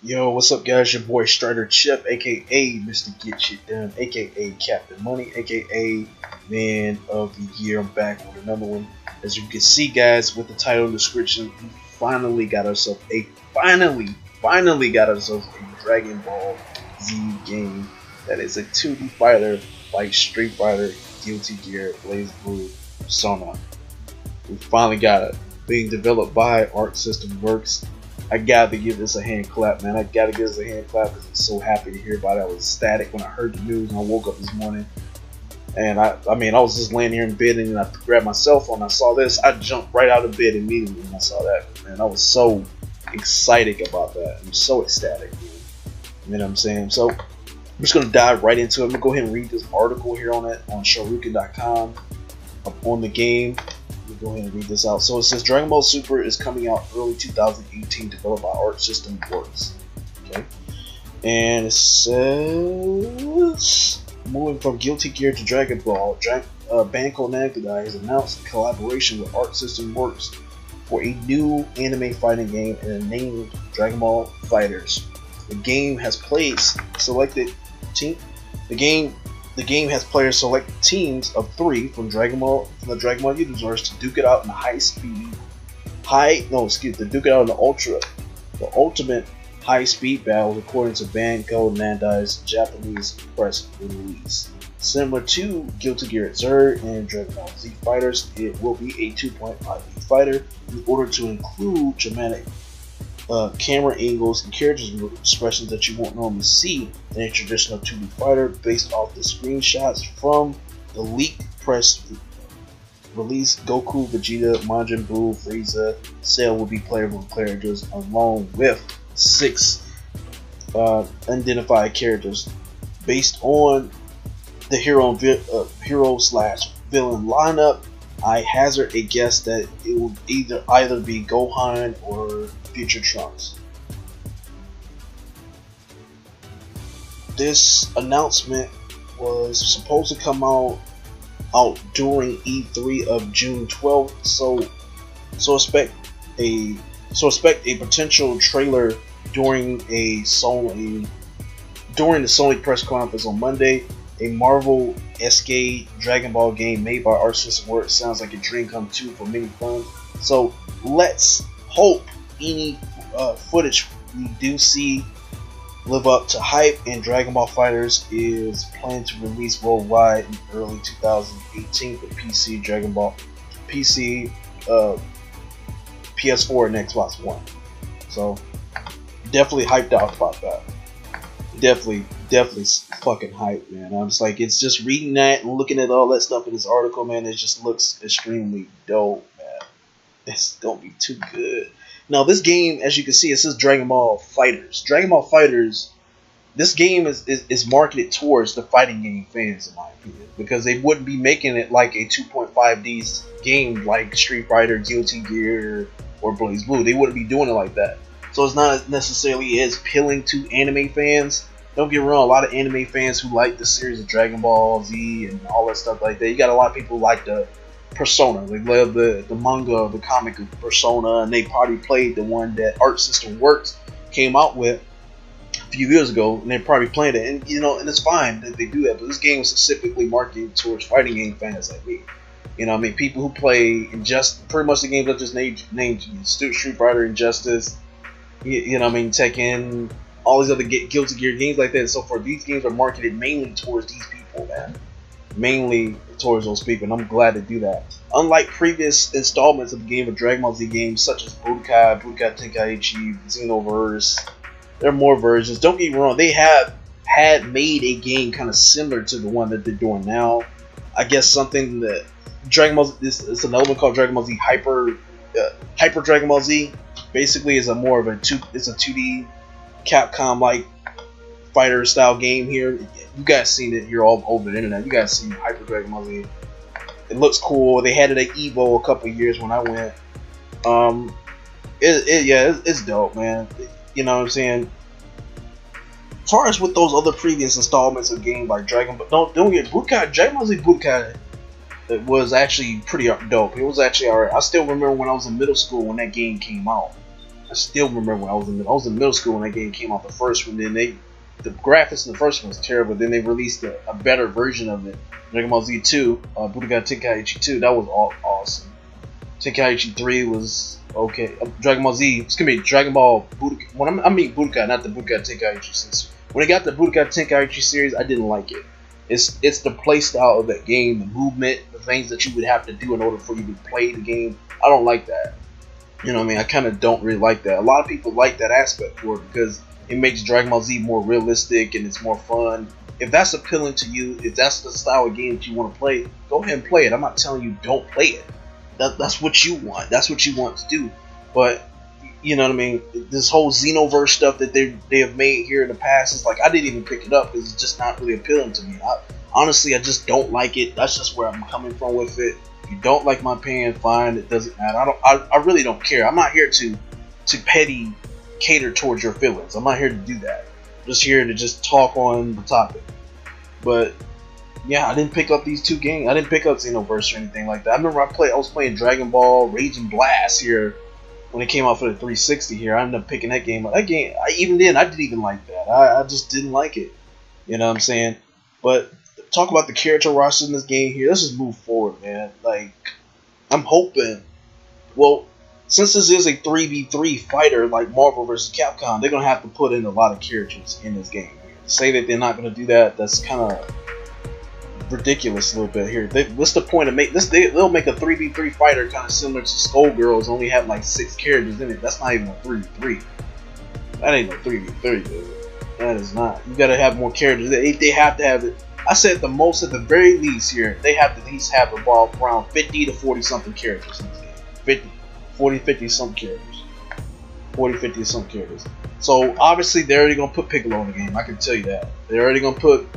Yo, what's up, guys? Your boy Strider Chip, aka Mr. Get Shit Done, aka Captain Money, aka Man of the Year. I'm back with another one. As you can see, guys, with the title and description, we finally got ourselves a Dragon Ball Z game that is a 2D fighter like Street Fighter, Guilty Gear, BlazBlue, Persona. We finally got it. Being developed by Arc System Works. I gotta give this a hand clap, man. I gotta give this a hand clap because I'm so happy to hear about it. I was ecstatic when I heard the news and I woke up this morning. And I was just laying here in bed and I grabbed my cell phone. I saw this. I jumped right out of bed immediately when I saw that. Man, I was so excited about that. I'm so ecstatic, man. You know what I'm saying? So I'm just gonna dive right into it. I'm gonna go ahead and read this article here on it on Shoryuken.com on the game. Let me go ahead and read this out. So it says Dragon Ball Super is coming out early 2018, developed by Arc System Works. Okay, and it says moving from Guilty Gear to Dragon Ball, Banco Namco has announced a collaboration with Arc System Works for a new anime fighting game and named Dragon Ball FighterZ. The game has selected team. The game has players select teams of 3 from the Dragon Ball universe to duke it out in the ultimate high-speed battles according to Banco Namco's Japanese press release. Similar to Guilty Gear Xrd and Dragon Ball Z FighterZ, it will be a 2.5D fighter in order to include dramatic camera angles and character expressions that you won't normally see in a traditional 2D fighter. Based off the screenshots from the leaked press release, Goku, Vegeta, Majin Buu, Frieza, Cell will be playable characters along with 6 unidentified characters. Based on the hero/villain lineup, I hazard a guess that it will either be Gohan or Future Trunks. This announcement was supposed to come out during E3 of June 12th, so expect a potential trailer during the Sony press conference on Monday. A Marvel SK Dragon Ball game made by Arc System Works sounds like a dream come true for many fans. So let's hope any footage we do see live up to hype, and Dragon Ball FighterZ is planned to release worldwide in early 2018 for PC, PS4, and Xbox One. So definitely hyped out about that. Definitely fucking hype, man. I'm just like, it's just reading that and looking at all that stuff in this article, man. It just looks extremely dope, man. It's gonna be too good. Now, this game, as you can see, it says Dragon Ball FighterZ. Dragon Ball FighterZ, this game is marketed towards the fighting game fans, in my opinion, because they wouldn't be making it like a 2.5D game like Street Fighter, Guilty Gear, or BlazBlue. They wouldn't be doing it like that. So it's not necessarily as appealing to anime fans. Don't get me wrong, a lot of anime fans who like the series of Dragon Ball Z and all that stuff like that. You got a lot of people who like the Persona. They love the manga, the comic of Persona, and they probably played the one that Arc System Works came out with a few years ago, and they're probably playing it. And and it's fine that they do that. But this game is specifically marketed towards fighting game fans like me. People who play pretty much the games I just named Street Fighter, Injustice, Tekken, all these other Guilty Gear games like that and so forth. These games are marketed mainly towards these people, man. Mainly towards those people, and I'm glad to do that. Unlike previous installments of the game of Dragon Ball Z games such as Budokai Tenkaichi, Xenoverse, there are more versions. Don't get me wrong, they have had made a game kind of similar to the one that they're doing now. I guess something that Dragon Ball Z, it's an element called Dragon Ball Z Hyper Dragon Ball Z. Basically, it's a 2D Capcom like fighter style game here. You guys seen it here all over the internet. You guys seen Hyper Dragon Ball Z. It looks cool. They had it at Evo a couple of years when I went. It's dope, man. You know what I'm saying? As far as with those other previous installments of games like Dragon Ball, don't get Budokai. Dragon Ball Z Budokai, it was actually pretty dope. It was actually alright. I still remember when I was in middle school when that game came out. I still remember when I was in middle school when that game came out, the first one. Then the graphics in the first one was terrible. Then they released a better version of it, Dragon Ball Z 2, Budokai Tenkaichi 2. That was awesome. Tenkaichi 3 was okay. Dragon Ball Z, it's gonna be Dragon Ball Budokai. When I mean Budokai, not the Budokai Tenkaichi series. When it got the Budokai Tenkaichi series, I didn't like it. It's the play style of that game, the movement, the things that you would have to do in order for you to play the game. I don't like that. You know what I mean? I kind of don't really like that. A lot of people like that aspect for it because it makes Dragon Ball Z more realistic and it's more fun. If that's appealing to you, if that's the style of game that you want to play, go ahead and play it. I'm not telling you don't play it. That's what you want. That's what you want to do. But you know what I mean? This whole Xenoverse stuff that they have made here in the past is like I didn't even pick it up because it's just not really appealing to me. Honestly, I just don't like it. That's just where I'm coming from with it. If you don't like my opinion, fine. It doesn't matter. I really don't care. I'm not here to petty cater towards your feelings. I'm not here to do that. I'm just here to just talk on the topic. But yeah, I didn't pick up these two games. I didn't pick up Xenoverse or anything like that. I remember I was playing Dragon Ball Raging Blast here when it came out for the 360 here. I ended up picking that game up. That game, even then, I didn't even like that. I just didn't like it. You know what I'm saying? But talk about the character roster in this game here. Let's just move forward, man. Like, I'm hoping. Well, since this is a 3v3 fighter like Marvel vs. Capcom, they're gonna have to put in a lot of characters in this game. To say that they're not gonna do that, that's kind of ridiculous a little bit here. What's the point of make this? They'll make a 3v3 fighter kind of similar to Skullgirls, only have like 6 characters in it. That's not even a 3v3. That ain't no 3v3, dude. That is not. You gotta have more characters. They have to have it. I said the most, at the very least here, they have to at least have around 50 to 40 something characters in this game. 50 some characters. 40, 50 some characters. So obviously they're already gonna put Piccolo in the game. I can tell you that. They're already gonna put.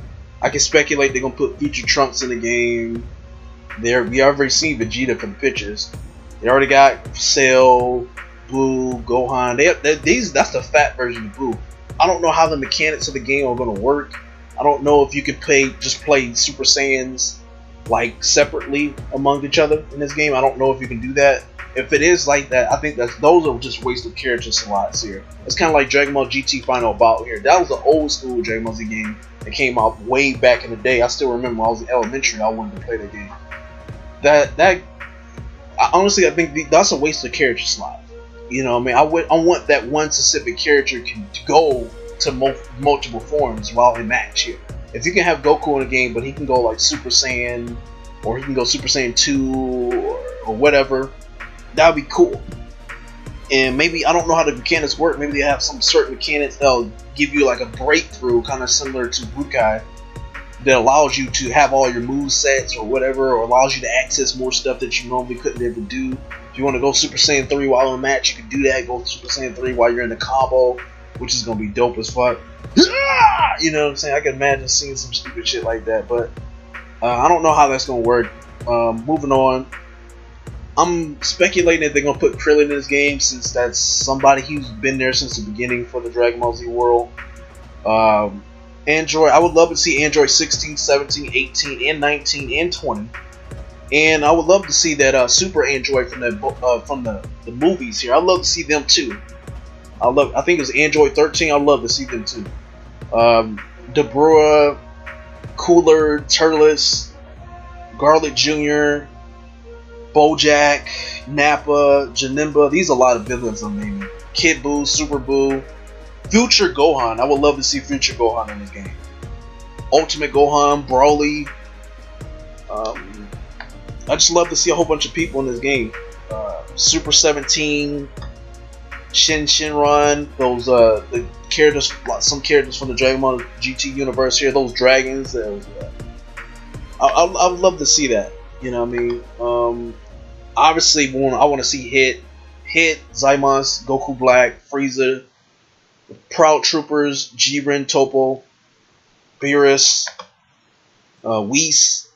I can speculate they're gonna put Future Trunks in the game. We already seen Vegeta from the pictures. They already got Cell, Boo, Gohan. That's the fat version of Boo. I don't know how the mechanics of the game are gonna work. I don't know if you can just play Super Saiyans like separately among each other in this game. I don't know if you can do that. If it is like that, I think those are just wasted character slots here. It's kind of like Dragon Ball GT Final Bout here. That was an old school Dragon Ball Z game that came out way back in the day. I still remember when I was in elementary, I wanted to play that game. Honestly, I think that's a wasted character slot. You know what I mean? I want that one specific character can go to multiple forms while in match here. If you can have Goku in a game, but he can go like Super Saiyan, or he can go Super Saiyan 2 or whatever, that would be cool. And maybe, I don't know how the mechanics work, maybe they have some certain mechanics that'll give you like a breakthrough, kind of similar to Budokai, that allows you to have all your move sets or whatever, or allows you to access more stuff that you normally couldn't ever do. If you want to go Super Saiyan 3 while in a match, you can do that. Go Super Saiyan 3 while you're in the combo, which is going to be dope as fuck. You know what I'm saying? I can imagine seeing some stupid shit like that, but I don't know how that's going to work. Moving on. I'm speculating that they're going to put Krillin in this game, since that's somebody who's been there since the beginning for the Dragon Ball Z world. Android, I would love to see Android 16, 17, 18, and 19, and 20. And I would love to see that Super Android from the movies here. I'd love to see them too. I think it was Android 13. I'd love to see them too. Debrua, Cooler, Turles, Garlic Jr., Bojack, Nappa, Janemba. These are a lot of villains I'm naming. Kid Buu, Super Buu, Future Gohan. I would love to see Future Gohan in this game. Ultimate Gohan, Broly. I just love to see a whole bunch of people in this game. Super 17, Shenron, those the characters, some characters from the Dragon Ball GT universe here, those dragons. I would love to see that. You know what I mean? Obviously, I want to see Hit, Zymos, Goku Black, Frieza, Proud Troopers, Jiren, Topo, Beerus, Whis,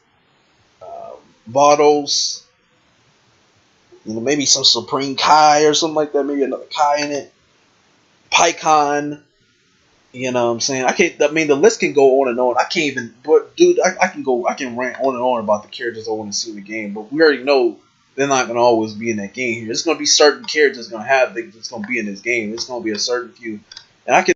Vados, maybe some Supreme Kai or something like that, maybe another Kai in it, Pycon, you know what I'm saying? The list can go on and on. I can't even, but dude, I can rant on and on about the characters I want to see in the game, but we already know they're not gonna always be in that game here. There's gonna be certain characters gonna have that's gonna be in this game. It's gonna be a certain few, and I can